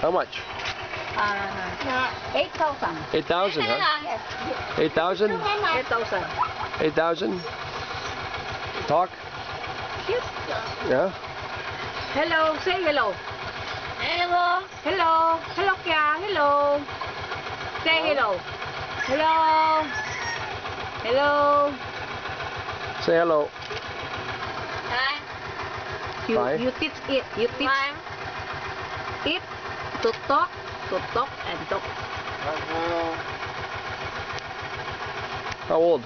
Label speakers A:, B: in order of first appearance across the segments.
A: How much?
B: 8,000.
A: 8,000, huh?
B: Yes.
A: 8,000?
B: 8,000.
A: 8,000? Talk?
B: Cute.
A: Yeah?
B: Hello, say hello. Hello. Hello. Hello, Kya. Hello. Say hello. Hello. Hello.
A: Say hello.
C: Hi.
A: Bye.
B: You teach it. You teach
C: Bye.
B: it to talk and talk.
A: How old?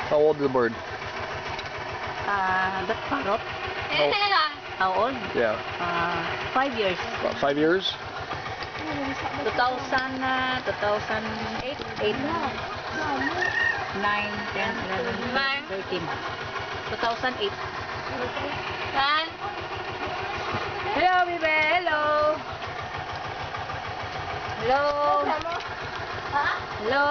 A: How old is the bird?
B: That parrot.
A: Oh.
B: How old?
A: Yeah.
B: 5 years.
A: About 5 years?
B: 2008, 8, 9, 10, 11, 13. 2008.
C: Bye.
B: Hello, baby. Hello. Hello. Hello.